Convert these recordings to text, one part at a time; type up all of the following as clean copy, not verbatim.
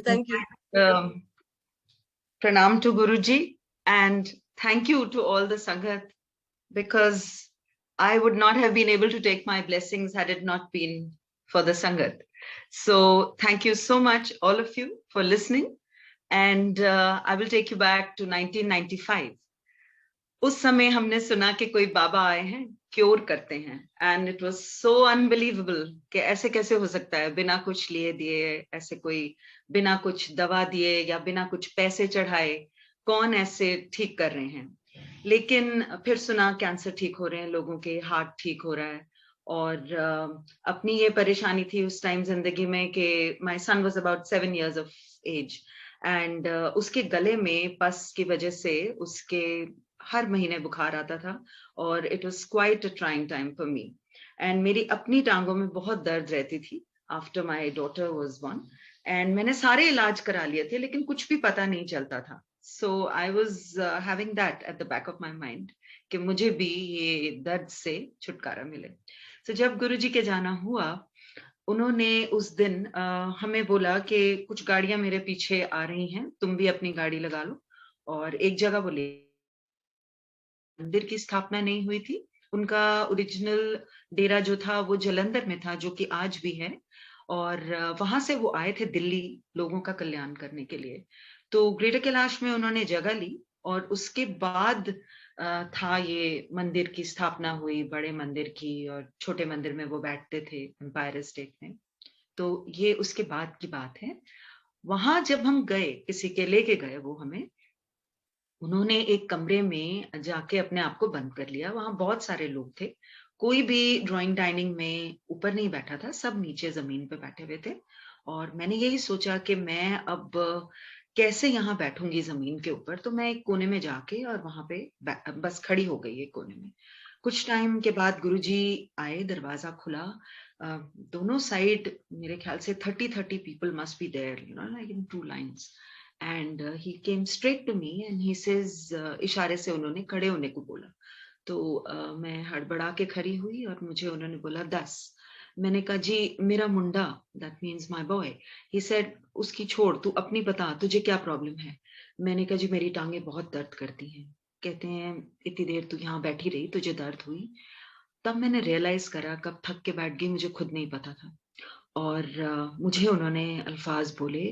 Thank you. Pranam to Guruji, and thank you to all the Sangat, because I would not have been able to take my blessings had it not been for the Sangat. So thank you so much, all of you, for listening. And I will take you back to 1995. उस समय हमने सुना कि कोई बाबा आए हैं, cure करते हैं, and it was so unbelievable कि ऐसे कैसे हो सकता है, बिना कुछ लिए दिए, ऐसे कोई बिना कुछ दवा दिए या बिना कुछ पैसे चढ़ाए कौन ऐसे ठीक कर रहे हैं। लेकिन फिर सुना कैंसर ठीक हो रहे हैं, लोगों के हार्ट ठीक हो रहा है। और अपनी ये परेशानी थी उस टाइम जिंदगी में कि my son was about 7 years of age, and उसके गले में पस की वजह से उसके हर महीने बुखार आता था, और it was quite a trying time for me. And मेरी अपनी टांगों में बहुत दर्द रहती थी after my daughter was born, and मैंने सारे इलाज करा लिए थे लेकिन कुछ भी पता नहीं चलता था। So I was having that at the back of my mind कि मुझे भी ये दर्द से छुटकारा मिले। तो जब गुरुजी के जाना हुआ, उन्होंने उस दिन हमें बोला कि कुछ गाड़ियां मेरे पीछे आ रही हैं, तुम भी अपनी गाड़ी लगा लो। और एक जगह बोले मंदिर की स्थापना नहीं हुई थी, उनका ओरिजिनल डेरा जो था वो जलंधर में था, जो कि आज भी है। और वहां से वो आए थे दिल्ली लोगों का कल्याण करने के लिए। तो ग्रेटर कैलाश में उन्होंने जगह ली, और उसके बाद था ये मंदिर की स्थापना हुई, बड़े मंदिर की, और छोटे मंदिर में वो बैठते थे एम्पायर स्टेट में। तो ये उसके बाद की बात है। वहां जब हम गए, किसी के लेके गए वो हमें, उन्होंने एक कमरे में जाके अपने आप को बंद कर लिया। वहां बहुत सारे लोग थे, कोई भी ड्राइंग डाइनिंग में ऊपर नहीं बैठा था, सब नीचे जमीन पे बैठे हुए थे। और मैंने यही सोचा कि मैं अब कैसे यहाँ बैठूंगी जमीन के ऊपर, तो मैं एक कोने में जाके और वहां पे बस खड़ी हो गई एक कोने में। कुछ टाइम के बाद गुरुजी आए, दरवाजा खुला, दोनों साइड मेरे ख्याल से 30 people must be there, you know, like in 2 lines. And he came straight to me and he says, इशारे से उन्होंने खड़े होने को बोला। तो मैं हड़बड़ा के खड़ी हुई और मुझे उन्होंने बोला 10। मैंने कहा जी मेरा मुंडा, that means my boy. He said उसकी छोड़, तू अपनी बता, तुझे क्या प्रॉब्लम है। मैंने कहा जी मेरी टांगे बहुत दर्द करती हैं। कहते हैं इतनी देर तू यहाँ बैठी रही, तुझे दर्द हुई। तब मैंने रियलाइज करा, कब थक के बैठ गई मुझे खुद नहीं पता था। और मुझे उन्होंने अल्फाज बोले,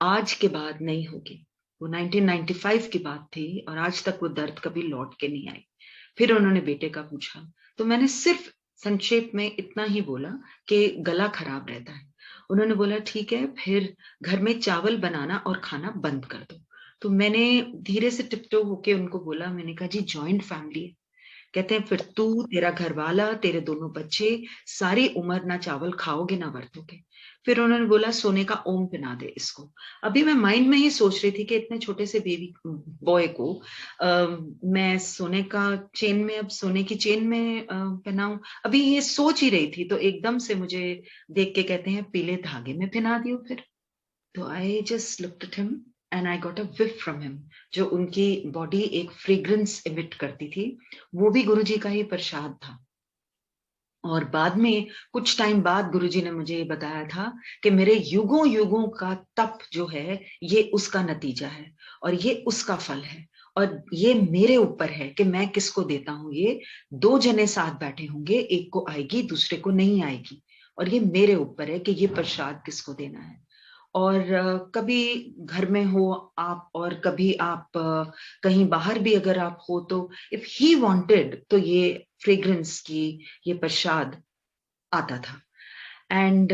आज के बाद नहीं होगी। वो 1995 की बात थी और आज तक वो दर्द कभी लौट के नहीं आई। फिर उन्होंने बेटे का पूछा, तो मैंने सिर्फ संक्षेप में इतना ही बोला कि गला खराब रहता है। उन्होंने बोला ठीक है, फिर घर में चावल बनाना और खाना बंद कर दो। तो मैंने धीरे से टिपटो होके उनको बोला, मैंने कहा जी जॉइंट फैमिली है। कहते हैं फिर तू, तेरा घर वाला, तेरे दोनों बच्चे सारी उम्र ना चावल खाओगे ना बरतोगे। फिर उन्होंने बोला सोने का ओम पहना दे इसको। अभी मैं माइंड में ही सोच रही थी कि इतने छोटे से बेबी बॉय को मैं सोने का चेन में, अब सोने की चेन में पहनाऊं। अभी ये सोच ही रही थी तो एकदम से मुझे देख के कहते हैं पीले धागे में पहना दियो फिर। तो I just looked at him and I got a whiff from him. जो उनकी बॉडी एक फ्रेग्रेंस इमिट करती थी, वो भी गुरुजी का ही प्रसाद था। और बाद में कुछ टाइम बाद गुरुजी ने मुझे ये बताया था कि मेरे युगों युगों का तप जो है ये उसका नतीजा है और ये उसका फल है, और ये मेरे ऊपर है कि मैं किसको देता हूं। ये 2 जने साथ बैठे होंगे, एक को आएगी दूसरे को नहीं आएगी, और ये मेरे ऊपर है कि ये प्रसाद किसको देना है। और कभी घर में हो आप और कभी आप कहीं बाहर भी अगर आप हो, तो इफ ही वांटेड तो ये फ्रेग्रेंस की ये प्रसाद आता था। एंड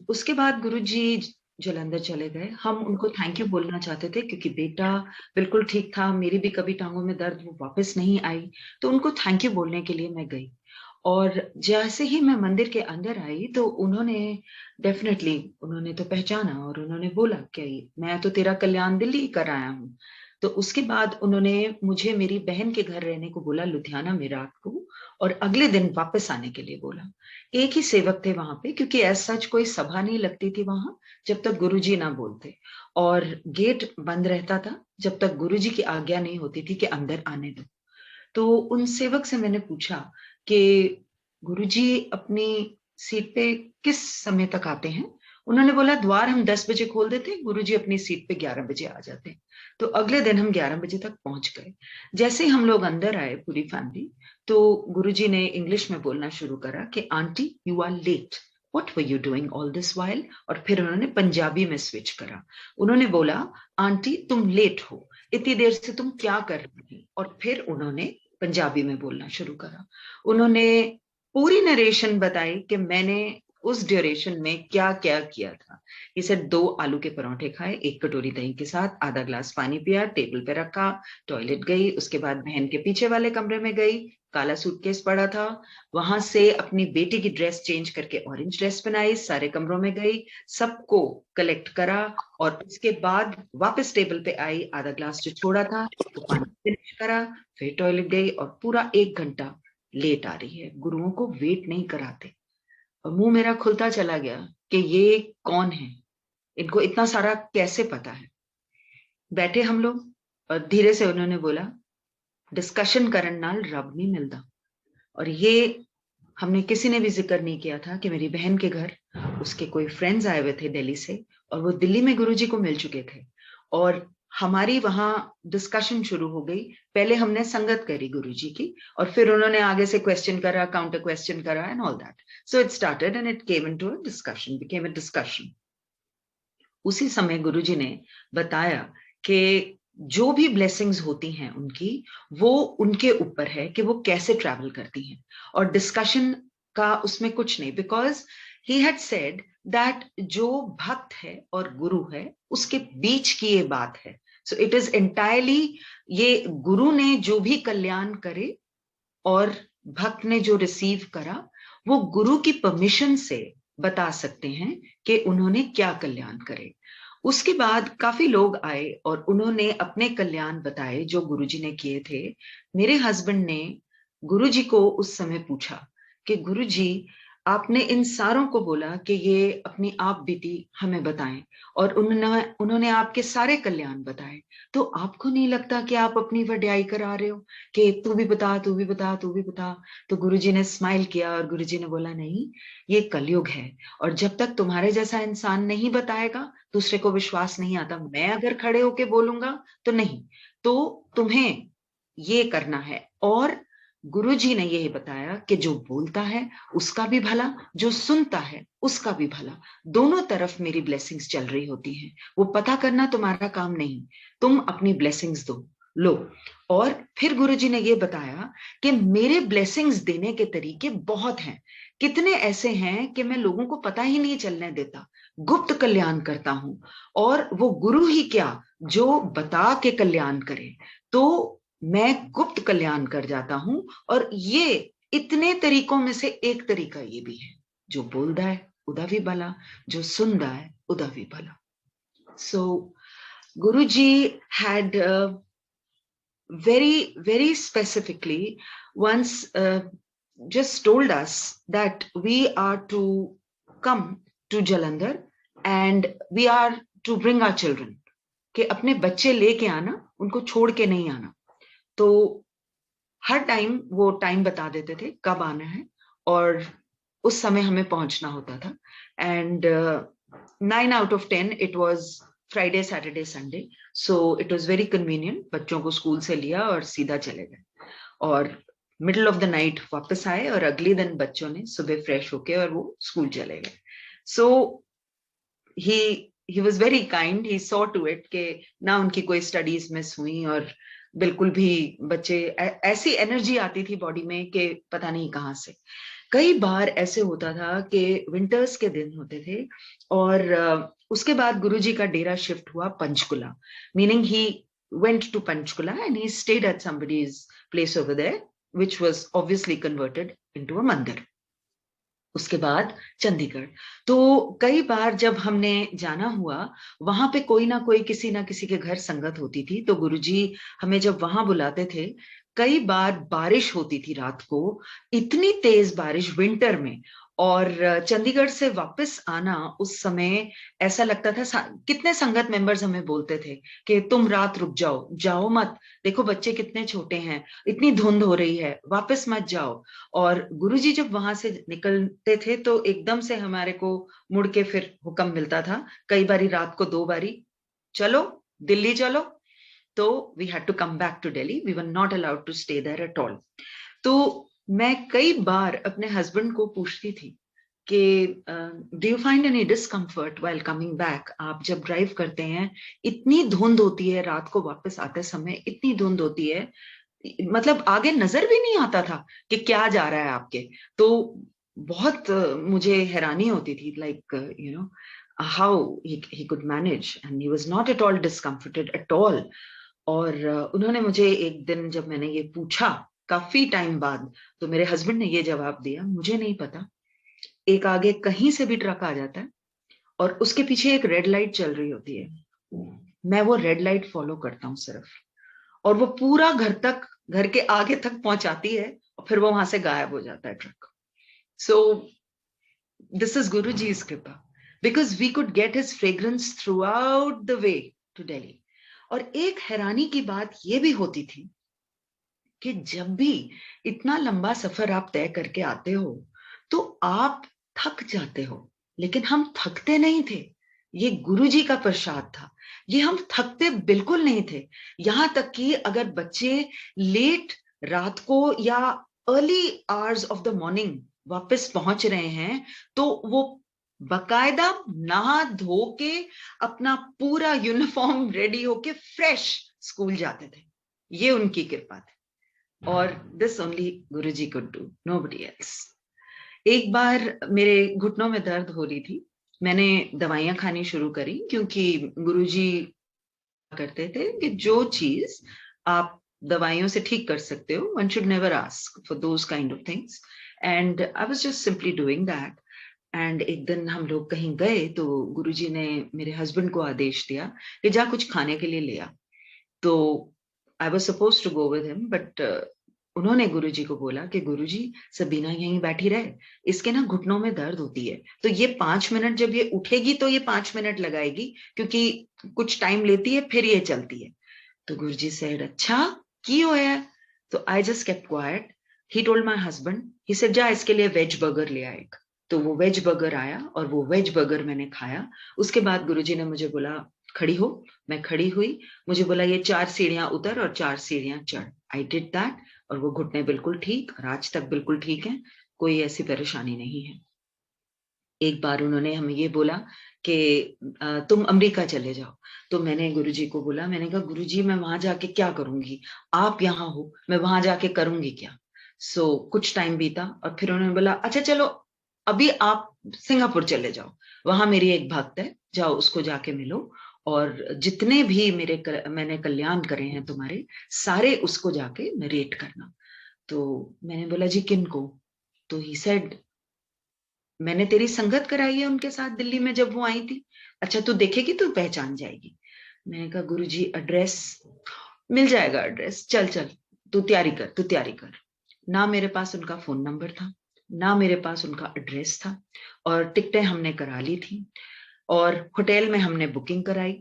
उसके बाद गुरुजी जलंधर चले गए। हम उनको थैंक यू बोलना चाहते थे क्योंकि बेटा बिल्कुल ठीक था, मेरी भी कभी टांगों में दर्द वो वापस नहीं आई, तो उनको थैंक यू बोलने के लिए मैं गई। और जैसे ही मैं मंदिर के अंदर आई तो उन्होंने डेफिनेटली उन्होंने तो पहचाना और उन्होंने बोला कि मैं तो तेरा कल्याण दिल्ली कर आया हूँ। तो उसके बाद उन्होंने मुझे मेरी बहन के घर रहने को बोला लुधियाना में रात को, और अगले दिन वापस आने के लिए बोला। एक ही सेवक थे वहां पे क्योंकि ऐसा सच कोई सभा नहीं लगती थी वहां जब तक गुरुजी ना बोलते, और गेट बंद रहता था जब तक गुरुजी की आज्ञा नहीं होती थी कि अंदर आने दो। तो उन सेवक से मैंने पूछा कि गुरुजी अपनी सीट पे किस समय तक आते हैं। उन्होंने बोला द्वार हम 10 बजे खोल देते हैं, गुरुजी अपनी सीट पे 11 बजे आ जाते हैं। तो अगले दिन हम 11 बजे तक पहुंच गए। जैसे ही हम लोग अंदर आए पूरी फैमिली, तो गुरुजी ने इंग्लिश में बोलना शुरू करा कि aunty you are late, what were you doing all this while. और फिर उन्होंने पंजाबी में स्विच करा। उन्होंने बोला आंटी तुम लेट हो, इतनी देर से तुम क्या कर रही थी। और फिर उन्होंने पंजाबी में बोलना शुरू करा। उन्होंने पूरी नरेशन बताई कि मैंने उस ड्यूरेशन में क्या क्या किया था। इसे 2 आलू के पराठे खाए, 1 कटोरी दही के साथ, आधा ग्लास पानी पिया, टेबल पे रखा, टॉयलेट गई, उसके बाद बहन के पीछे वाले कमरे में गई, काला सूटकेस पड़ा था, वहां से अपनी बेटी की ड्रेस चेंज करके ऑरेंज ड्रेस बनाई, सारे कमरों में गई, सबको कलेक्ट करा, और उसके बाद वापस टेबल पे आई, आधा ग्लास जो छोड़ा था वो पानी फिनिश करा, फिर टॉयलेट गई, और पूरा 1 घंटा लेट आ रही है। गुरुओं को वेट नहीं कराते। और मुंह मेरा खुलता चला गया कि ये कौन है, इनको इतना सारा कैसे पता है। बैठे हम लोग, और धीरे से उन्होंने बोला डिस्कशन करन नाल रब नहीं मिलता। और ये हमने किसी ने भी जिक्र नहीं किया था कि मेरी बहन के घर उसके कोई फ्रेंड्स आए हुए थे दिल्ली से, और वो दिल्ली में गुरुजी को मिल चुके थे, और हमारी वहां डिस्कशन शुरू हो गई। पहले हमने संगत करी गुरुजी की, और फिर उन्होंने आगे से क्वेश्चन करा, काउंटर क्वेश्चन करा, and all that. So it started and it came into a discussion, became a discussion. उसी समय गुरुजी ने बताया कि जो भी ब्लेसिंग्स होती हैं उनकी, वो उनके ऊपर है कि वो कैसे ट्रैवल करती हैं, और डिस्कशन का उसमें कुछ नहीं, because he had said that जो भक्त है और गुरु है उसके बीच की ये बात है। सो इट इज एंटायरली, ये गुरु ने जो भी कल्याण करे और भक्त ने जो रिसीव करा, वो गुरु की परमिशन से बता सकते हैं कि उन्होंने क्या कल्याण करे। उसके बाद काफी लोग आए और उन्होंने अपने कल्याण बताए जो गुरुजी ने किए थे। मेरे हस्बैंड ने गुरुजी को उस समय पूछा कि गुरुजी आपने इन सारों को बोला कि ये अपनी आप बीती हमें बताएं, और उन्होंने आपके सारे कल्याण बताए, तो आपको नहीं लगता कि आप अपनी वड्याई करा रहे हो कि तू भी बता, तू भी बता, तू भी बता। तो गुरुजी ने स्माइल किया और गुरुजी ने बोला नहीं, ये कलयुग है, और जब तक तुम्हारे जैसा इंसान नहीं बताएगा दूसरे को विश्वास नहीं आता। मैं अगर खड़े होके बोलूंगा तो नहीं, तो तुम्हें ये करना है। और गुरुजी ने यही बताया कि जो बोलता है उसका भी भला, जो सुनता है उसका भी भला, दोनों तरफ मेरी ब्लेसिंग्स चल रही होती हैं। वो पता करना तुम्हारा काम नहीं, तुम अपनी ब्लेसिंग्स दो, लो। और फिर गुरुजी ने ये बताया कि मेरे ब्लेसिंग्स देने के तरीके बहुत हैं, कितने ऐसे हैं कि मैं लोगों को पता ही नहीं चलने देता, गुप्त कल्याण करता हूं। और वो गुरु ही क्या, जो बता के कल्याण करे, तो मैं गुप्त कल्याण कर जाता हूं। और ये इतने तरीकों में से एक तरीका ये भी है, जो बोलता है उदा भी भला, जो सुनता है उदा भी भला। सो गुरुजी had very specifically once just told us that we are to come to Jalandhar and we are to bring our children, कि अपने बच्चे लेके आना, उनको छोड़ के नहीं आना। तो हर टाइम वो टाइम बता देते थे कब आना है, और उस समय हमें पहुंचना होता था। And 9 out of 10 it was Friday Saturday Sunday, so it was very convenient. बच्चों को स्कूल से लिया और सीधा चले गए, और मिडिल ऑफ द नाइट वापस आए, और अगले दिन बच्चों ने सुबह फ्रेश होके और वो स्कूल चले गए। सो he was very kind, he saw to it कि ना उनकी कोई स्टडीज मिस हुई, और बिल्कुल भी बच्चे ऐसी एनर्जी आती थी बॉडी में कि पता नहीं कहाँ से। कई बार ऐसे होता था कि विंटर्स के दिन होते थे, और उसके बाद गुरुजी का डेरा शिफ्ट हुआ Panchkula, meaning he went to Panchkula and he stayed at somebody's place over there, which was obviously converted into a mandir. उसके बाद चंडीगढ़। तो कई बार जब हमने जाना हुआ, वहां पे कोई ना कोई किसी ना किसी के घर संगत होती थी, तो गुरुजी हमें जब वहां बुलाते थे, कई बार बारिश होती थी रात को, इतनी तेज बारिश विंटर में, और चंडीगढ़ से वापस आना उस समय ऐसा लगता था, कितने संगत मेंबर्स हमें बोलते थे कि तुम रात रुक जाओ, जाओ मत, देखो बच्चे कितने छोटे हैं, इतनी धुंध हो रही है, वापस मत जाओ। और गुरुजी जब वहां से निकलते थे तो एकदम से हमारे को मुड़ के फिर हुक्म मिलता था, कई बारी रात को 2 बारी, चलो दिल्ली चलो। तो we had to come back to Delhi, we were not allowed to stay there at all. तो मैं कई बार अपने हस्बैंड को पूछती थी कि do you find any discomfort while coming back, आप जब ड्राइव करते हैं इतनी धुंध होती है, रात को वापस आते समय इतनी धुंध होती है, मतलब आगे नजर भी नहीं आता था कि क्या जा रहा है आपके। तो बहुत मुझे हैरानी होती थी, like you know how he could manage, and he was not at all discomforted at all. और उन्होंने मुझे एक दिन जब मैंने ये पूछा काफी टाइम बाद, तो मेरे हस्बैंड ने ये जवाब दिया, मुझे नहीं पता, एक आगे कहीं से भी ट्रक आ जाता है और उसके पीछे एक रेड लाइट चल रही होती है, मैं वो रेड लाइट फॉलो करता हूँ सिर्फ, और वो पूरा घर तक, घर के आगे तक पहुंचाती है और फिर वो वहां से गायब हो जाता है truck. So this is Guru ji is कृपा, because we could get his fragrance throughout the way to Delhi. और एक हैरानी की बात ये भी होती थी कि जब भी इतना लंबा सफर आप तय करके आते हो तो आप थक जाते हो, लेकिन हम थकते नहीं थे। ये गुरु जी का प्रसाद था, ये हम थकते बिल्कुल नहीं थे। यहां तक कि अगर बच्चे लेट रात को या early hours of the morning वापस पहुंच रहे हैं तो वो बकायदा नहा धो के अपना पूरा यूनिफॉर्म रेडी होके फ्रेश स्कूल जाते थे। ये उनकी कृपा थी, और this only Guruji could do, nobody else. एक बार मेरे घुटनों में दर्द हो रही थी, मैंने दवाइयां खानी शुरू करी, क्योंकि गुरुजी करते थे कि जो चीज आप दवाइयों से ठीक कर सकते हो, one should never ask for those kind of things, and I was just simply doing that. And एक दिन हम लोग कहीं गए तो गुरुजी ने मेरे हस्बैंड को आदेश दिया कि जा कुछ खाने के लिए ले आ। तो I was suppose to go with him, but उन्होंने गुरुजी को बोला कि गुरुजी सबीना यहीं बैठी रहे, इसके ना घुटनों में दर्द होती है, तो ये 5 मिनट जब ये उठेगी तो ये 5 मिनट लगाएगी, क्योंकि कुछ टाइम लेती है फिर ये चलती है। तो गुरुजी सेड, अच्छा की होया? तो I just kept quite. He told my husband, he said जा इसके लिए वेज बर्गर ले आ एक। तो वो वेज बर्गर आया और वो वेज बर्गर मैंने खाया। उसके बाद गुरुजी ने मुझे बोला खड़ी हो, मैं खड़ी हुई, मुझे बोला ये 4 सीढ़ियां उतर और 4 सीढ़ियां चढ़। आई डिड दैट, और वो घुटने बिल्कुल ठीक, और आज तक बिल्कुल ठीक है, कोई ऐसी परेशानी नहीं है। एक बार उन्होंने हमें ये बोला कि तुम अमेरिका चले जाओ। तो मैंने गुरुजी को बोला, मैंने कहा गुरुजी मैं वहां जाके क्या करूंगी, आप यहाँ हो, मैं वहां जाके करूंगी क्या। कुछ टाइम बीता और फिर उन्होंने बोला अच्छा चलो अभी आप सिंगापुर चले जाओ, वहां मेरी एक भक्त है, जाओ उसको जाके मिलो, और जितने भी मैंने कल्याण करे हैं तुम्हारे, सारे उसको जाके नरेट करना। तो मैंने बोला जी किन को? तो ही सेड, मैंने तेरी संगत कराई है उनके साथ दिल्ली में जब वो आई थी, अच्छा तू देखेगी तो पहचान जाएगी। मैंने कहा गुरुजी एड्रेस मिल जाएगा, एड्रेस चल चल, तू तैयारी कर, तू तैयारी कर। ना मेरे पास उनका फोन नंबर था, ना मेरे पास उनका एड्रेस था, और टिकटें हमने करा ली थी, और होटल में हमने बुकिंग कराई,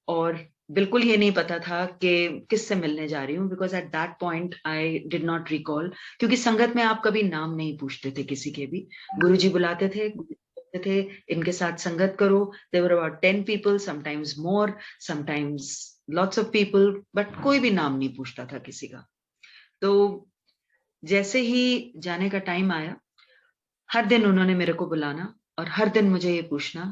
और बिल्कुल ये नहीं पता था कि किससे मिलने जा रही हूँ, because at that point I did not recall, क्योंकि संगत में आप कभी नाम नहीं पूछते थे किसी के भी, गुरुजी बुलाते थे, कहते थे इनके साथ संगत करो। There were about 10 people, sometimes more, sometimes lots of people, but कोई भी नाम नहीं पूछता था किसी का। तो जैसे ही जाने का टाइम आया, हर दिन उन्होंने मेरे को बुलाना और हर दिन मुझे ये पूछना,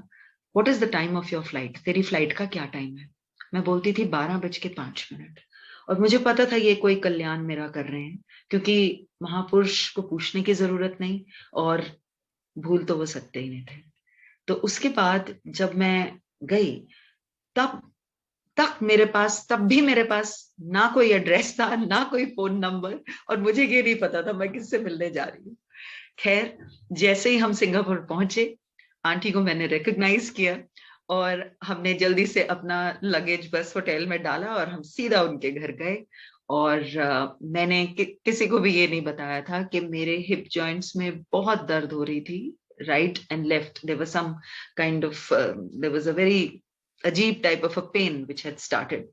what is the time of your flight, तेरी फ्लाइट का क्या टाइम है। मैं बोलती थी 12:05, और मुझे पता था ये कोई कल्याण मेरा कर रहे हैं, क्योंकि महापुरुष को पूछने की जरूरत नहीं, और भूल तो वो सकते ही नहीं थे। तो उसके बाद जब मैं गई, तब तब भी मेरे पास ना कोई एड्रेस था, ना कोई फोन नंबर, और मुझे ये नहीं पता था मैं किससे मिलने जा रही हूँ। खैर, जैसे ही हम सिंगापुर पहुंचे, आंटी को मैंने रिकॉग्नाइज किया, और हमने जल्दी से अपना लगेज बस होटल में डाला और हम सीधा उनके घर गए। और मैंने किसी को भी ये नहीं बताया था कि मेरे हिप जॉइंट्स में बहुत दर्द हो रही थी, right and left, there was some kind of, there was a very ajeeb type of a pain which had started.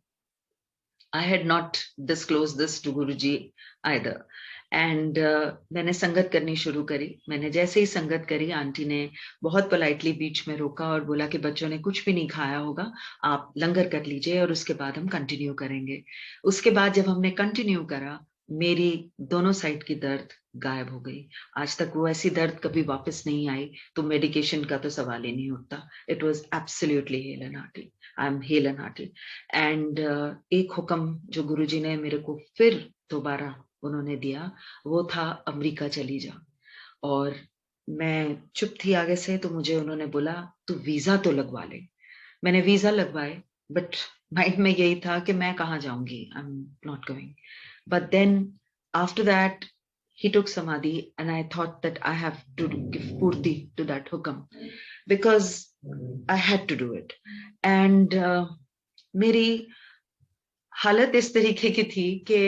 I had not disclosed this to Guruji either. And मैंने संगत करनी शुरू करी. मैंने जैसे ही संगत करी, आंटी ने बहुत पोलाइटली बीच में रोका और बोला कि बच्चों ने कुछ भी नहीं खाया होगा, आप लंगर कर लीजिए और उसके बाद हम कंटिन्यू करेंगे. उसके बाद जब हमने कंटिन्यू करा, मेरी दोनों साइड की दर्द गायब हो गई. आज तक वो ऐसी दर्द कभी वापस नहीं आई, तो मेडिकेशन का तो सवाल ही नहीं उठता. It was absolutely hello and hearted. I am hello and hearted. And एक हुक्म जो गुरुजी ने मेरे को फिर दोबारा उन्होंने दिया, वो था अमेरिका चली जा. और मैं चुप थी आगे से, तो मुझे उन्होंने बोला तू वीजा तो लगवा ले. मैंने वीजा लगवाए, बट माइंड में यही था कि मैं कहाँ जाऊंगी, I am not going. But then after that he took samadhi, and I thought that I have to give purti to that hukam because I had to do it. And मेरी हालत इस तरीके की थी कि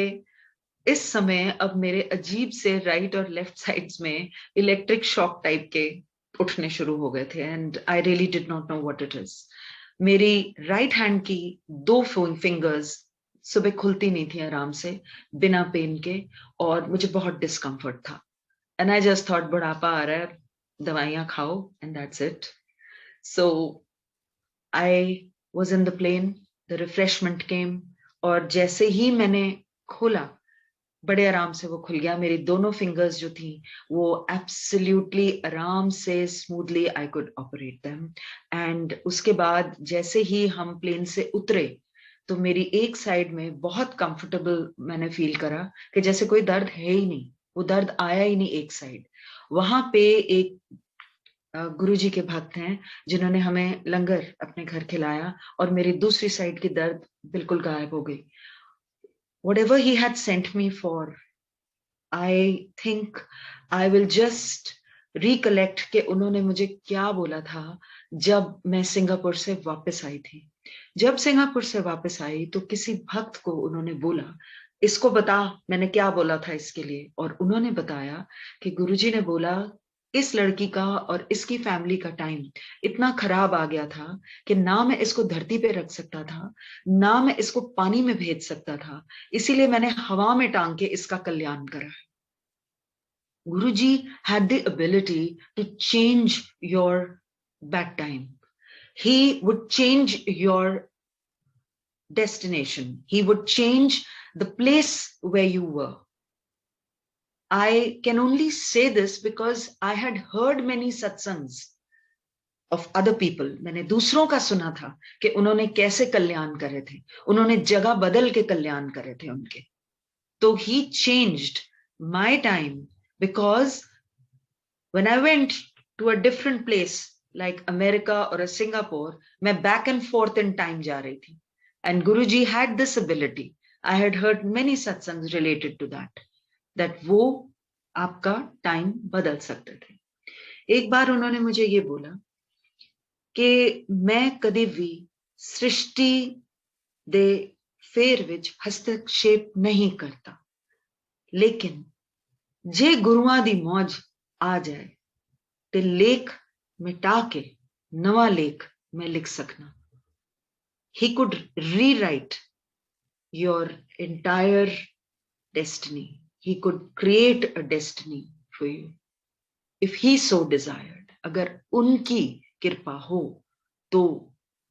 इस समय अब मेरे अजीब से राइट और लेफ्ट साइड्स में इलेक्ट्रिक शॉक टाइप के उठने शुरू हो गए थे. And I really did not know what it is. मेरी राइट हैंड की 2 फिंगर्स सुबह खुलती नहीं थी आराम से, बिना पेन के, और मुझे बहुत डिस्कम्फर्ट था. एंड आई जस्ट थॉट बुढ़ापा आ रहा है, दवाइयां खाओ, and that's it. So I was in the plane, the refreshment came, और जैसे ही मैंने खोला, बड़े आराम से वो खुल गया. मेरी दोनों फिंगर्स जो थी वो एब्सोल्युटली आराम से, smoothly I could operate them. And उसके बाद जैसे ही हम प्लेन से उतरे, तो मेरी एक साइड में बहुत कंफर्टेबल मैंने फील करा कि जैसे कोई दर्द है ही नहीं. वो दर्द आया ही नहीं एक साइड. वहां पे एक गुरुजी के भक्त हैं जिन्होंने हमें लंगर अपने घर खिलाया, और मेरी दूसरी साइड की दर्द बिल्कुल गायब हो गई. Whatever he had sent me for, I think I will just recollect कि उन्होंने मुझे क्या बोला था जब मैं सिंगापुर से वापस आई थी. जब सिंगापुर से वापस आई तो किसी भक्त को उन्होंने बोला, इसको बता मैंने क्या बोला था इसके लिए. और उन्होंने बताया कि गुरुजी ने बोला इस लड़की का और इसकी फैमिली का टाइम इतना खराब आ गया था कि ना मैं इसको धरती पे रख सकता था, ना मैं इसको पानी में भेज सकता था, इसीलिए मैंने हवा में टांग के इसका कल्याण करा. Guruji had the ability to change your bad time. He would change your destination. He would change the place where you were. I can only say this because I had heard many satsangs of other people. मैंने दूसरों का सुना था कि उन्होंने कैसे कल्याण करे थे, उन्होंने जगह बदल के कल्याण करे थे उनके. तो he changed my time, because when I went to a different place like America or a Singapore, मैं back and forth in time जा रही थी. And Guruji had this ability. I had heard many satsangs related to that वो आपका time बदल सकते थे. एक बार उन्होंने मुझे ये बोला कि मैं कभी भी सृष्टि दे फेर विच हस्तक्षेप नहीं करता, लेकिन जे गुरुआं दी मौज आ जाए ते लेख मिटा के नवा लेख मैं लिख सकना. He could rewrite your entire destiny. He could create a destiny for you if he so desired. अगर उनकी कृपा हो तो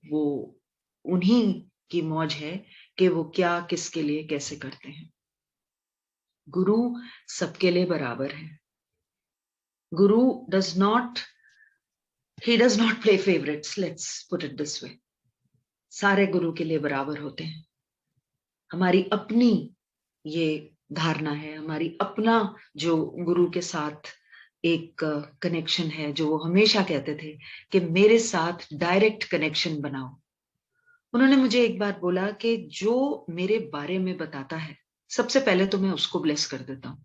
वो उन्हीं की मौज है कि वो क्या किसके लिए कैसे करते हैं. गुरु सबके लिए बराबर है. गुरु does not play favorites. Let's put it this way. सारे गुरु के लिए बराबर होते हैं. हमारी अपनी ये धारणा है, हमारी अपना जो गुरु के साथ एक कनेक्शन है, जो वो हमेशा कहते थे कि मेरे साथ डायरेक्ट कनेक्शन बनाओ. उन्होंने मुझे एक बार बोला कि जो मेरे बारे में बताता है, सबसे पहले तो मैं उसको ब्लेस कर देता हूं,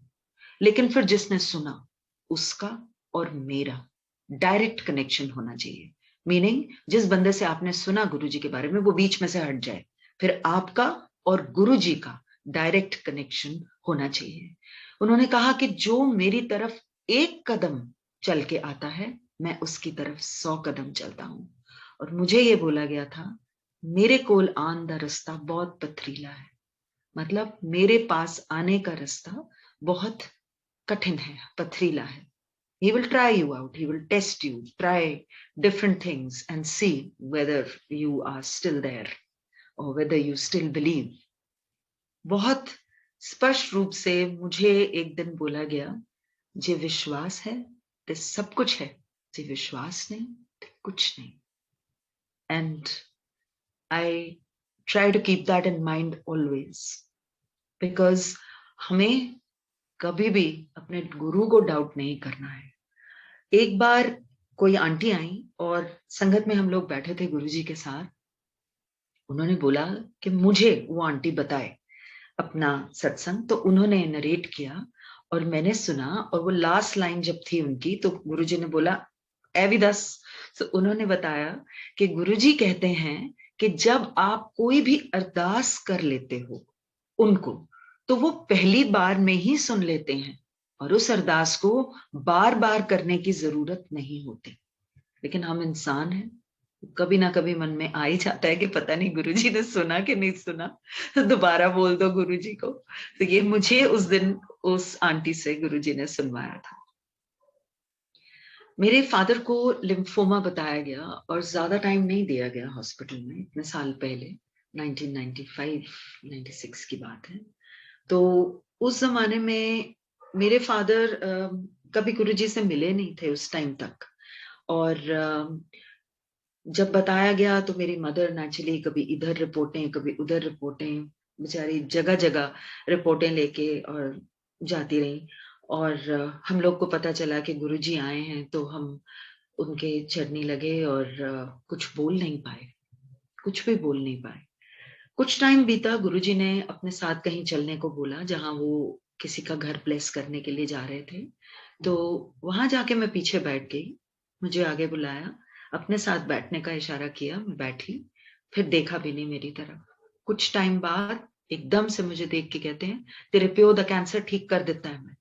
लेकिन फिर जिसने सुना उसका और मेरा डायरेक्ट कनेक्शन होना चाहिए. मीनिंग जिस बंदे से आपने सुना गुरुजी के बारे में, वो बीच में से हट जाए, फिर आपका और गुरुजी का डायरेक्ट कनेक्शन होना चाहिए. उन्होंने कहा कि जो मेरी तरफ एक कदम चल के आता है, मैं उसकी तरफ 100 कदम चलता हूँ। और मुझे ये बोला गया था, मेरे कोल आन दा रास्ता बहुत पथरीला है, मतलब मेरे पास आने का रास्ता बहुत कठिन है, पथरीला है। He will try you out, he will test you, try different things and see whether you are still there or whether you still believe. बहुत स्पष्ट रूप से मुझे एक दिन बोला गया, जे विश्वास है ते सब कुछ है, जे विश्वास नहीं ते कुछ नहीं. And I try to keep that in mind always, because हमें कभी भी अपने गुरु को डाउट नहीं करना है. एक बार कोई आंटी आई और संगत में हम लोग बैठे थे गुरुजी के साथ. उन्होंने बोला कि मुझे वो आंटी बताए अपना सत्संग, तो उन्होंने नरेट किया और मैंने सुना. और वो लास्ट लाइन जब थी उनकी, तो गुरुजी ने बोला एविदस. तो उन्होंने बताया कि गुरुजी कहते हैं कि जब आप कोई भी अरदास कर लेते हो उनको, तो वो पहली बार में ही सुन लेते हैं और उस अरदास को बार बार करने की जरूरत नहीं होती. लेकिन हम इंसान हैं, कभी ना कभी मन में आ ही जाता है कि पता नहीं गुरुजी ने सुना कि नहीं सुना, तो दोबारा बोल दो गुरुजी को. तो ये मुझे उस दिन उस आंटी से गुरुजी ने सुनवाया था. मेरे फादर को लिम्फोमा बताया गया और ज्यादा टाइम नहीं दिया गया हॉस्पिटल में. इतने साल पहले 1995-96 की बात है. तो उस जमाने में मेरे फादर कभी गुरुजी से मिले नहीं थे उस टाइम तक. और जब बताया गया तो मेरी मदर नेचुरली कभी इधर रिपोर्टें कभी उधर रिपोर्टें, बेचारी जगह जगह रिपोर्टें लेके और जाती रही. और हम लोग को पता चला कि गुरुजी आए हैं तो हम उनके चढ़ने लगे और कुछ बोल नहीं पाए, कुछ भी बोल नहीं पाए. कुछ टाइम बीता, गुरुजी ने अपने साथ कहीं चलने को बोला जहां वो किसी का घर ब्लेस करने के लिए जा रहे थे. तो वहां जाके मैं पीछे बैठ गई. मुझे आगे बुलाया, अपने साथ बैठने का इशारा किया, मैं बैठी. फिर देखा भी नहीं मेरी तरफ. कुछ टाइम बाद एकदम से मुझे देख के कहते हैं, तेरे प्यो दा कैंसर ठीक कर देता है.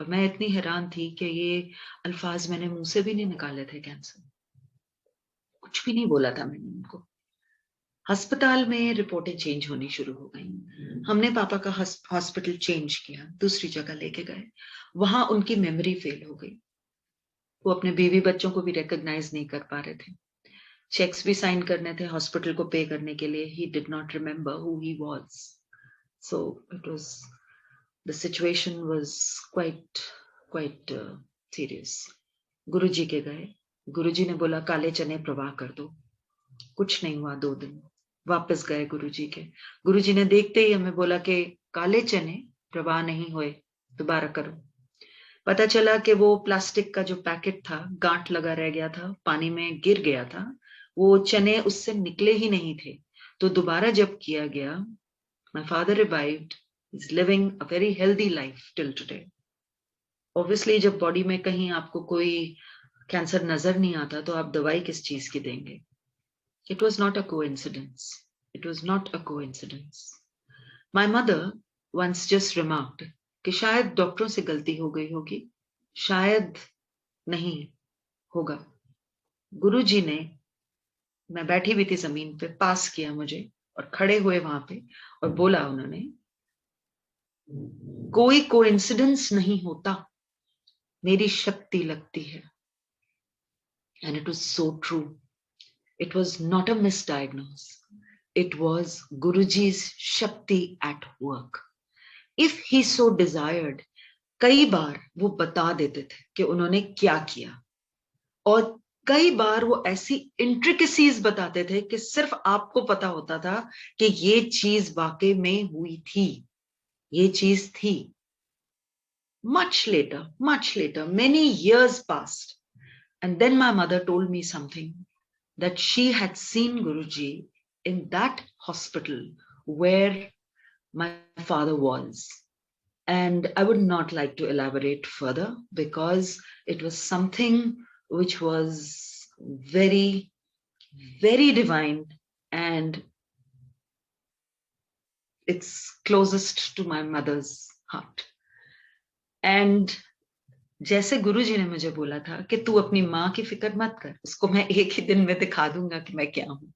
और मैं इतनी हैरान थी कि ये अल्फाज मैंने मुंह से भी नहीं निकाले थे. कैंसर कुछ भी नहीं बोला था मैंने उनको. अस्पताल में रिपोर्टें चेंज होनी शुरू हो गई. हमने पापा का हॉस्पिटल चेंज किया, दूसरी जगह लेके गए. वहां उनकी मेमोरी फेल हो गई. वो अपने बीवी बच्चों को भी रिकॉग्नाइज नहीं कर पा रहे थे. चेक्स भी साइन करने थे हॉस्पिटल को पे करने के लिए. He did not remember who he was. So it was, the situation was quite serious. Guruji के गए. गुरुजी ने बोला काले चने प्रवाह कर दो. कुछ नहीं हुआ. 2 दिन वापस गए गुरुजी के. गुरुजी ने देखते ही हमें बोला कि काले चने प्रवाह नहीं हुए, दोबारा करो. पता चला कि वो प्लास्टिक का जो पैकेट था गांठ लगा रह गया था, पानी में गिर गया था. वो चने उससे निकले ही नहीं थे. तो दोबारा जब किया गया, my father revived, is living a very healthy life till today. Obviously जब बॉडी में कहीं आपको कोई कैंसर नजर नहीं आता तो आप दवाई किस चीज की देंगे. It was not a coincidence. It was not a coincidence. My mother once just remarked कि शायद डॉक्टरों से गलती हो गई होगी, शायद नहीं होगा. गुरुजी ने, मैं बैठी हुई थी जमीन पे, पास किया मुझे और खड़े हुए वहां पे और बोला उन्होंने, कोई कोइंसिडेंस नहीं होता, मेरी शक्ति लगती है. And it was so true. It was not a misdiagnosis. It was Guruji's Shakti at work. If he so desired, कई बार वो बता देते थे कि उन्होंने क्या किया. और कई बार वो ऐसी इंट्रिकेसीज बताते थे कि सिर्फ आपको पता होता था कि ये चीज वाकई में हुई थी, ये चीज थी. Much later, many years passed. And then my mother told me something, that she had seen Guruji in that hospital where my father was. And I would not like to elaborate further because it was something which was very, very divine, and it's closest to my mother's heart. And जैसे गुरुजी ने मुझे बोला था कि तू अपनी माँ की फिक्र मत कर, उसको मैं एक ही दिन में दिखा दूंगा कि मैं क्या हूँ।